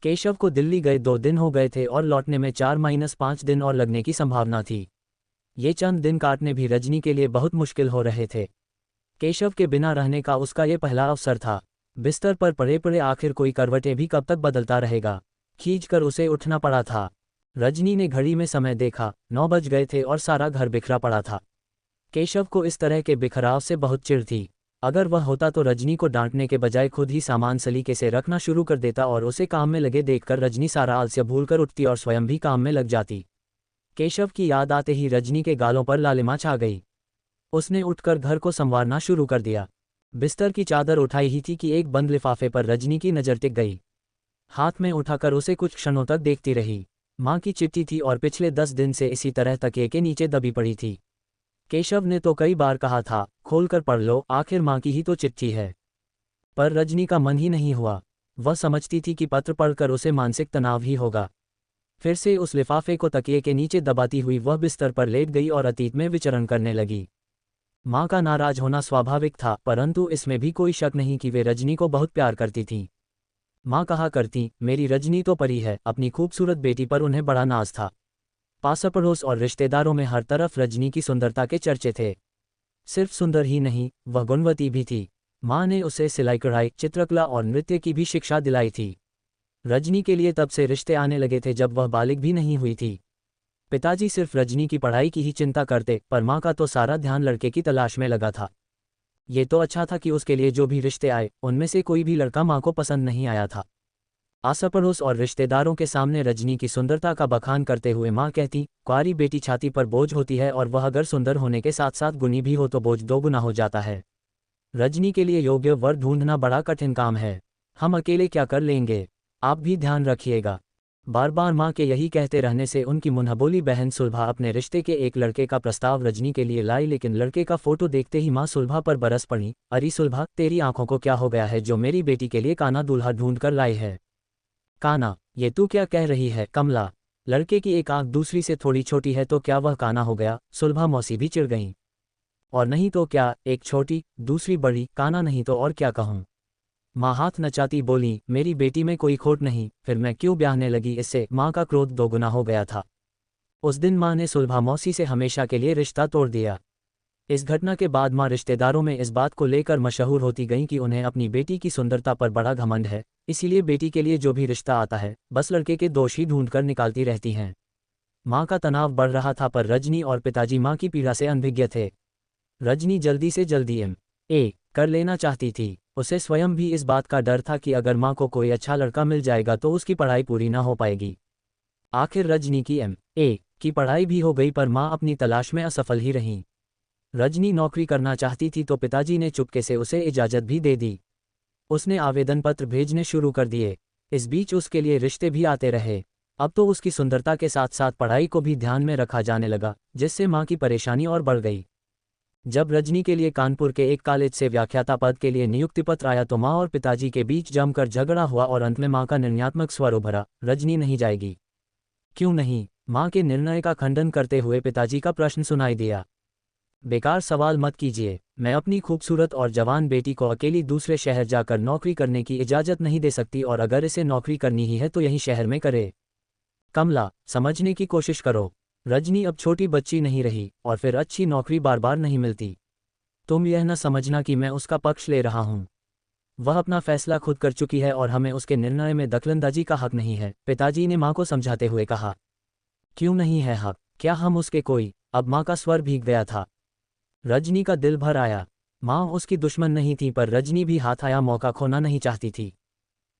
केशव को दिल्ली गए 2 दिन हो गए थे और लौटने में 4-5 दिन और लगने की संभावना थी। ये चंद दिन काटने भी रजनी के लिए बहुत मुश्किल हो रहे थे। केशव के बिना रहने का उसका ये पहला अवसर था। बिस्तर पर पड़े पड़े आखिर कोई करवटें भी कब तक बदलता रहेगा, खींचकर उसे उठना पड़ा था। रजनी ने घड़ी में समय देखा, 9 बज गए थे और सारा घर बिखरा पड़ा था। केशव को इस तरह के बिखराव से बहुत चिढ़ थी। अगर वह होता तो रजनी को डांटने के बजाय खुद ही सामान सलीके से रखना शुरू कर देता और उसे काम में लगे देखकर रजनी सारा आलस्य भूलकर उठती और स्वयं भी काम में लग जाती। केशव की याद आते ही रजनी के गालों पर लालिमा छा गई। उसने उठकर घर को संवारना शुरू कर दिया। बिस्तर की चादर उठाई ही थी कि एक बंद लिफाफे पर रजनी की नज़र टिक गई। हाथ में उठाकर उसे कुछ क्षणों तक देखती रही। माँ की चिट्ठी थी और पिछले 10 दिन से इसी तरह तकिए के नीचे दबी पड़ी थी। केशव ने तो कई बार कहा था, खोलकर पढ़ लो, आखिर माँ की ही तो चिट्ठी है। पर रजनी का मन ही नहीं हुआ। वह समझती थी कि पत्र पढ़कर उसे मानसिक तनाव ही होगा। फिर से उस लिफाफे को तकिए के नीचे दबाती हुई वह बिस्तर पर लेट गई और अतीत में विचरण करने लगी। माँ का नाराज होना स्वाभाविक था, परंतु इसमें भी कोई शक नहीं कि वे रजनी को बहुत प्यार करती थीं। माँ कहा करती, मेरी रजनी तो परी है। अपनी खूबसूरत बेटी पर उन्हें बड़ा नाज था। पास पड़ोस और रिश्तेदारों में हर तरफ रजनी की सुंदरता के चर्चे थे। सिर्फ सुंदर ही नहीं, वह गुणवती भी थी। माँ ने उसे सिलाई कढ़ाई, चित्रकला और नृत्य की भी शिक्षा दिलाई थी। रजनी के लिए तब से रिश्ते आने लगे थे जब वह बालिग भी नहीं हुई थी। पिताजी सिर्फ रजनी की पढ़ाई की ही चिंता करते, पर माँ का तो सारा ध्यान लड़के की तलाश में लगा था। ये तो अच्छा था कि उसके लिए जो भी रिश्ते आए उनमें से कोई भी लड़का माँ को पसंद नहीं आया था। आस पड़ोस और रिश्तेदारों के सामने रजनी की सुंदरता का बखान करते हुए माँ कहती, कुंवारी बेटी छाती पर बोझ होती है और वह अगर सुंदर होने के साथ साथ गुणी भी हो तो बोझ 2 गुना हो जाता है। रजनी के लिए योग्य वर ढूंढना बड़ा कठिन काम है। हम अकेले क्या कर लेंगे, आप भी ध्यान रखिएगा। बार बार माँ के यही कहते रहने से उनकी मुंहबोली बहन सुलभा अपने रिश्ते के एक लड़के का प्रस्ताव रजनी के लिए लाई, लेकिन लड़के का फोटो देखते ही माँ सुलभा पर बरस पड़ी। अरे सुलभा, तेरी आंखों को क्या हो गया है जो मेरी बेटी के लिए काना दूल्हा ढूंढ कर लाई है? काना? ये तू क्या कह रही है कमला? लड़के की एक आंख दूसरी से थोड़ी छोटी है तो क्या वह काना हो गया? सुलभा मौसी भी चिढ़ गईं। और नहीं तो क्या, एक छोटी दूसरी बड़ी, काना नहीं तो और क्या कहूँ? माँ हाथ नचाती बोली, मेरी बेटी में कोई खोट नहीं, फिर मैं क्यों ब्याहने लगी इससे? माँ का क्रोध 2 गुना हो गया था। उस दिन माँ ने सुलभा मौसी से हमेशा के लिए रिश्ता तोड़ दिया। इस घटना के बाद माँ रिश्तेदारों में इस बात को लेकर मशहूर होती गईं कि उन्हें अपनी बेटी की सुंदरता पर बड़ा घमंड है, इसीलिए बेटी के लिए जो भी रिश्ता आता है बस लड़के के दोष ही ढूंढकर निकालती रहती हैं। माँ का तनाव बढ़ रहा था, पर रजनी और पिताजी माँ की पीड़ा से अनभिज्ञ थे। रजनी जल्दी से जल्दी M.A. कर लेना चाहती थी। उसे स्वयं भी इस बात का डर था कि अगर माँ को कोई अच्छा लड़का मिल जाएगा तो उसकी पढ़ाई पूरी ना हो पाएगी। आखिर रजनी की M.A. की पढ़ाई भी हो गई, पर माँ अपनी तलाश में असफल ही रहीं। रजनी नौकरी करना चाहती थी तो पिताजी ने चुपके से उसे इजाज़त भी दे दी। उसने आवेदन पत्र भेजने शुरू कर दिए। इस बीच उसके लिए रिश्ते भी आते रहे। अब तो उसकी सुंदरता के साथ साथ पढ़ाई को भी ध्यान में रखा जाने लगा, जिससे माँ की परेशानी और बढ़ गई। जब रजनी के लिए कानपुर के एक कॉलेज से व्याख्याता पद के लिए नियुक्ति पत्र आया तो माँ और पिताजी के बीच जमकर झगड़ा हुआ और अंत में माँ का निर्णयात्मक स्वर उभरा, रजनी नहीं जाएगी। क्यों नहीं? माँ के निर्णय का खंडन करते हुए पिताजी का प्रश्न सुनाई दिया। बेकार सवाल मत कीजिए, मैं अपनी खूबसूरत और जवान बेटी को अकेली दूसरे शहर जाकर नौकरी करने की इजाज़त नहीं दे सकती, और अगर इसे नौकरी करनी ही है तो यहीं शहर में करे। कमला, समझने की कोशिश करो। रजनी अब छोटी बच्ची नहीं रही, और फिर अच्छी नौकरी बार बार नहीं मिलती। तुम यह न समझना कि मैं उसका पक्ष ले रहा हूँ। वह अपना फैसला खुद कर चुकी है और हमें उसके निर्णय में दखलंदाजी का हक नहीं है, पिताजी ने माँ को समझाते हुए कहा। क्यों नहीं है हक? क्या हम उसके कोई? अब माँ का स्वर भीग गया था। रजनी का दिल भर आया। माँ उसकी दुश्मन नहीं थी, पर रजनी भी हाथ आया मौका खोना नहीं चाहती थी।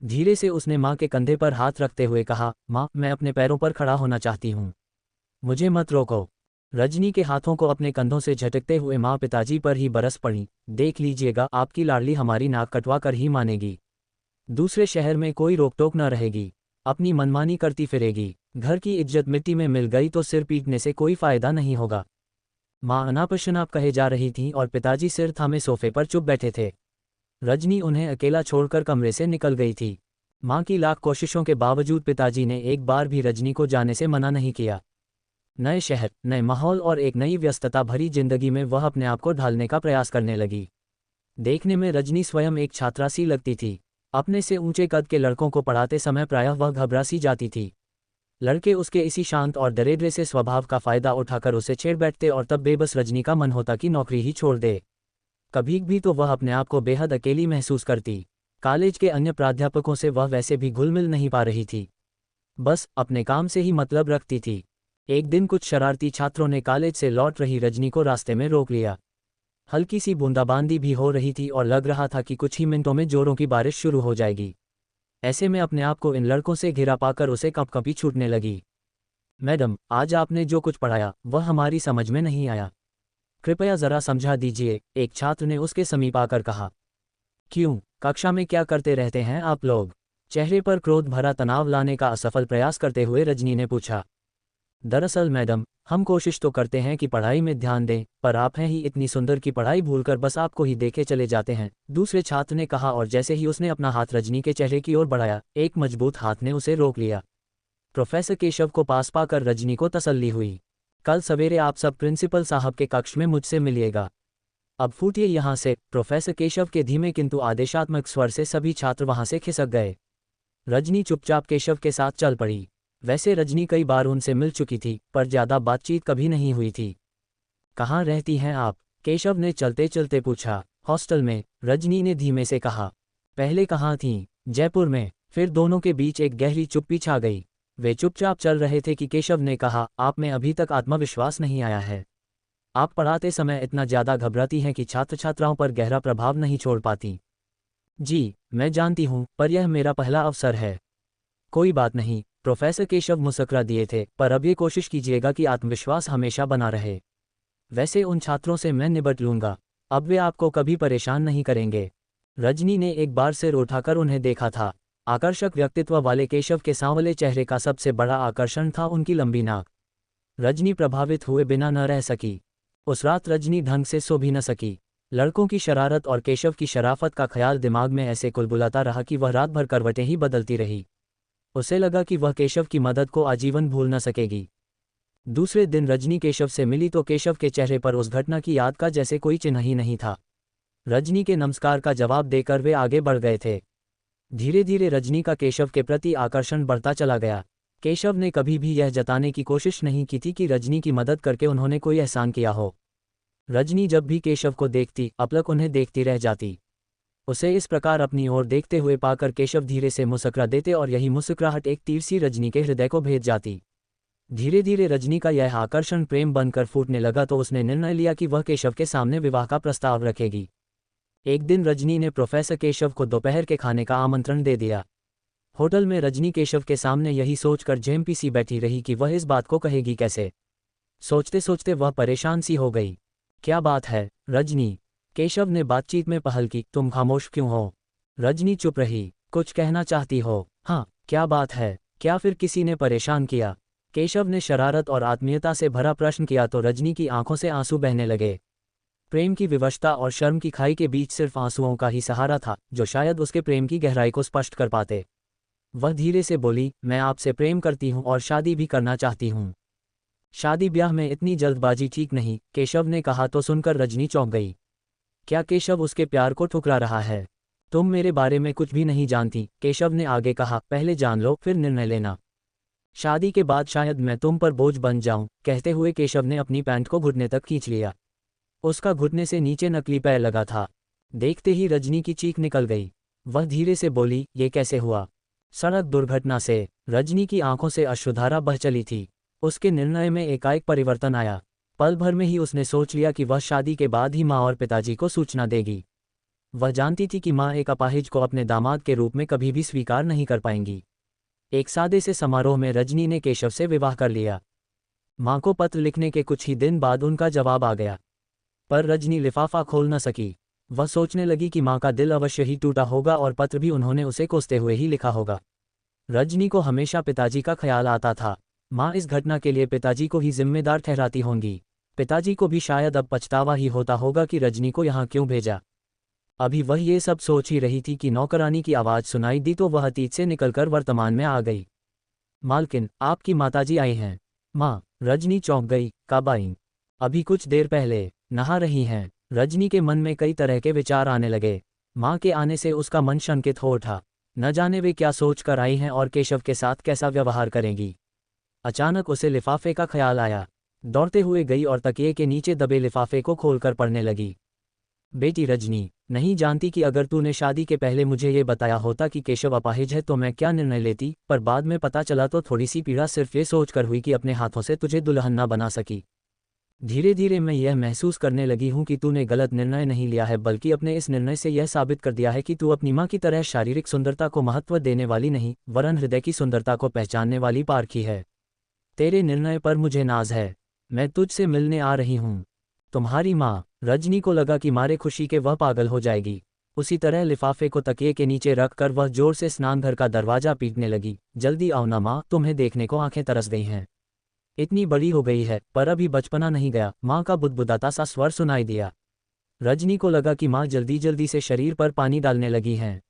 धीरे से उसने माँ के कंधे पर हाथ रखते हुए कहा, माँ, मैं अपने पैरों पर खड़ा होना चाहती हूँ, मुझे मत रोको। रजनी के हाथों को अपने कंधों से झटकते हुए माँ पिताजी पर ही बरस पड़ी। देख लीजिएगा, आपकी लाडली हमारी नाक कटवा कर ही मानेगी। दूसरे शहर में कोई रोक टोक न रहेगी, अपनी मनमानी करती फिरेगी। घर की इज्जत मिट्टी में मिल गई तो सिर पीटने से कोई फायदा नहीं होगा। माँ अनाप-शनाप कहे जा रही थीं और पिताजी सिर थामे सोफे पर चुप बैठे थे। रजनी उन्हें अकेला छोड़कर कमरे से निकल गई थी। माँ की लाख कोशिशों के बावजूद पिताजी ने एक बार भी रजनी को जाने से मना नहीं किया। नए शहर, नए माहौल और एक नई व्यस्तता भरी जिंदगी में वह अपने आप को ढालने का प्रयास करने लगी। देखने में रजनी स्वयं एक छात्रा सी लगती थी। अपने से ऊंचे कद के लड़कों को पढ़ाते समय प्रायः वह घबरा सी जाती थी। लड़के उसके इसी शांत और दरेरे से स्वभाव का फायदा उठाकर उसे छेड़ बैठते और तब बेबस रजनी का मन होता कि नौकरी ही छोड़ दे। कभी भी तो वह अपने आप को बेहद अकेली महसूस करती। कॉलेज के अन्य प्राध्यापकों से वह वैसे भी घुल मिल नहीं पा रही थी, बस अपने काम से ही मतलब रखती थी। एक दिन कुछ शरारती छात्रों ने कॉलेज से लौट रही रजनी को रास्ते में रोक लिया। हल्की सी बूंदाबांदी भी हो रही थी और लग रहा था कि कुछ ही मिनटों में जोरों की बारिश शुरू हो जाएगी। ऐसे में अपने आप को इन लड़कों से घिरा पाकर उसे कंपकंपी छूटने लगी। मैडम, आज आपने जो कुछ पढ़ाया वह हमारी समझ में नहीं आया, कृपया ज़रा समझा दीजिए, एक छात्र ने उसके समीप आकर कहा। क्यों, कक्षा में क्या करते रहते हैं आप लोग? चेहरे पर क्रोध भरा तनाव लाने का असफल प्रयास करते हुए रजनी ने पूछा। दरअसल मैडम, हम कोशिश तो करते हैं कि पढ़ाई में ध्यान दें, पर आप हैं ही इतनी सुंदर कि पढ़ाई भूलकर बस आपको ही देखे चले जाते हैं, दूसरे छात्र ने कहा और जैसे ही उसने अपना हाथ रजनी के चेहरे की ओर बढ़ाया, एक मजबूत हाथ ने उसे रोक लिया। प्रोफेसर केशव को पास पाकर रजनी को तसल्ली हुई। कल सवेरे आप सब प्रिंसिपल साहब के कक्ष में मुझसे मिलिएगा। अब फूटिए यहाँ से। प्रोफेसर केशव के धीमे किंतु आदेशात्मक स्वर से सभी छात्र वहां से खिसक गए। रजनी चुपचाप केशव के साथ चल पड़ी। वैसे रजनी कई बार उनसे मिल चुकी थी, पर ज्यादा बातचीत कभी नहीं हुई थी। कहाँ रहती हैं आप? केशव ने चलते चलते पूछा। हॉस्टल में, रजनी ने धीमे से कहा। पहले कहाँ थीं? जयपुर में। फिर दोनों के बीच एक गहरी चुप्पी छा गई। वे चुपचाप चल रहे थे कि केशव ने कहा, आप में अभी तक आत्मविश्वास नहीं आया है। आप पढ़ाते समय इतना ज्यादा घबराती हैं कि छात्र छात्राओं पर गहरा प्रभाव नहीं छोड़ पाती। जी, मैं जानती हूँ, पर यह मेरा पहला अवसर है। कोई बात नहीं, प्रोफेसर केशव मुस्कुरा दिए थे, पर अब ये कोशिश कीजिएगा कि आत्मविश्वास हमेशा बना रहे। वैसे उन छात्रों से मैं निपट लूंगा, अब वे आपको कभी परेशान नहीं करेंगे। रजनी ने एक बार सिर उठाकर उन्हें देखा था। आकर्षक व्यक्तित्व वाले केशव के सांवले चेहरे का सबसे बड़ा आकर्षण था उनकी लंबी नाक। रजनी प्रभावित हुए बिना न रह सकी। उस रात रजनी ढंग से सो भी न सकी। लड़कों की शरारत और केशव की शराफत का ख्याल दिमाग में ऐसे कुलबुलाता रहा कि वह रात भर करवटें ही बदलती रही। उसे लगा कि वह केशव की मदद को आजीवन भूल न सकेगी। दूसरे दिन रजनी केशव से मिली तो केशव के चेहरे पर उस घटना की याद का जैसे कोई चिन्ह ही नहीं था। रजनी के नमस्कार का जवाब देकर वे आगे बढ़ गए थे। धीरे धीरे रजनी का केशव के प्रति आकर्षण बढ़ता चला गया। केशव ने कभी भी यह जताने की कोशिश नहीं की थी कि रजनी की मदद करके उन्होंने कोई एहसान किया हो। रजनी जब भी केशव को देखती, अपलक उन्हें देखती रह जाती। उसे इस प्रकार अपनी ओर देखते हुए पाकर केशव धीरे से मुस्कुरा देते और यही मुस्कुराहट एक तीर सी रजनी के हृदय को भेद जाती। धीरे धीरे रजनी का यह आकर्षण प्रेम बनकर फूटने लगा तो उसने निर्णय लिया कि वह केशव के सामने विवाह का प्रस्ताव रखेगी। एक दिन रजनी ने प्रोफेसर केशव को दोपहर के खाने का आमंत्रण दे दिया। होटल में रजनी केशव के सामने यही सोचकर झेंपी सी बैठी रही कि वह इस बात को कहेगी कैसे। सोचते सोचते वह परेशान सी हो गई। क्या बात है रजनी? केशव ने बातचीत में पहल की। तुम खामोश क्यों हो? रजनी चुप रही। कुछ कहना चाहती हो? हाँ, क्या बात है? क्या फिर किसी ने परेशान किया? केशव ने शरारत और आत्मीयता से भरा प्रश्न किया तो रजनी की आंखों से आंसू बहने लगे। प्रेम की विवशता और शर्म की खाई के बीच सिर्फ आंसुओं का ही सहारा था, जो शायद उसके प्रेम की गहराई को स्पष्ट कर पाते। वह धीरे से बोली, मैं आपसे प्रेम करती हूँ और शादी भी करना चाहती हूँ। शादी ब्याह में इतनी जल्दबाजी ठीक नहीं, केशव ने कहा तो सुनकर रजनी चौंक गई। क्या केशव उसके प्यार को ठुकरा रहा है? तुम मेरे बारे में कुछ भी नहीं जानती, केशव ने आगे कहा, पहले जान लो फिर निर्णय लेना। शादी के बाद शायद मैं तुम पर बोझ बन जाऊं। कहते हुए केशव ने अपनी पैंट को घुटने तक खींच लिया। उसका घुटने से नीचे नकली पैर लगा था। देखते ही रजनी की चीख निकल गई। वह धीरे से बोली, ये कैसे हुआ? सड़क दुर्घटना से। रजनी की आंखों से अश्रुधारा बह चली थी। उसके निर्णय में एकाएक परिवर्तन आया। पल भर में ही उसने सोच लिया कि वह शादी के बाद ही माँ और पिताजी को सूचना देगी। वह जानती थी कि माँ एक अपाहिज को अपने दामाद के रूप में कभी भी स्वीकार नहीं कर पाएंगी। एक सादे से समारोह में रजनी ने केशव से विवाह कर लिया। माँ को पत्र लिखने के कुछ ही दिन बाद उनका जवाब आ गया, पर रजनी लिफाफा खोल न सकी। वह सोचने लगी कि माँ का दिल अवश्य ही टूटा होगा और पत्र भी उन्होंने उसे कोसते हुए ही लिखा होगा। रजनी को हमेशा पिताजी का ख्याल आता था। माँ इस घटना के लिए पिताजी को ही जिम्मेदार ठहराती होंगी। पिताजी को भी शायद अब पछतावा ही होता होगा कि रजनी को यहाँ क्यों भेजा। अभी वह ये सब सोच ही रही थी कि नौकरानी की आवाज़ सुनाई दी तो वह अतीत से निकलकर वर्तमान में आ गई। मालकिन, आपकी माताजी आई हैं। माँ, रजनी चौंक गई। कब आई? अभी कुछ देर पहले। नहा रही हैं। रजनी के मन में कई तरह के विचार आने लगे। माँ के आने से उसका मन शंकित हो उठा। न जाने वे क्या सोच कर आई हैं और केशव के साथ कैसा व्यवहार करेंगी। अचानक उसे लिफाफे का ख्याल आया। दौड़ते हुए गई और तकिए के नीचे दबे लिफाफे को खोलकर पढ़ने लगी। बेटी रजनी, नहीं जानती कि अगर तूने शादी के पहले मुझे ये बताया होता कि केशव अपाहिज है तो मैं क्या निर्णय लेती, पर बाद में पता चला तो थोड़ी सी पीड़ा सिर्फ ये सोचकर हुई कि अपने हाथों से तुझे दुल्हन ना बना सकी। धीरे धीरे मैं यह महसूस करने लगी हूँ कि तूने गलत निर्णय नहीं लिया है, बल्कि अपने इस निर्णय से यह साबित कर दिया है कि तू अपनी माँ की तरह शारीरिक सुंदरता को महत्व देने वाली नहीं, वरन हृदय की सुंदरता को पहचानने वाली पारखी है। तेरे निर्णय पर मुझे नाज है। मैं तुझसे मिलने आ रही हूँ। तुम्हारी माँ। रजनी को लगा कि मारे खुशी के वह पागल हो जाएगी। उसी तरह लिफाफे को तकिए के नीचे रखकर वह जोर से स्नानघर का दरवाजा पीटने लगी। जल्दी आओ ना माँ, तुम्हें देखने को आंखें तरस गई हैं। इतनी बड़ी हो गई है पर अभी बचपना नहीं गया, माँ का बुदबुदाता सा स्वर सुनाई दिया। रजनी को लगा कि माँ जल्दी जल्दी से शरीर पर पानी डालने लगी हैं।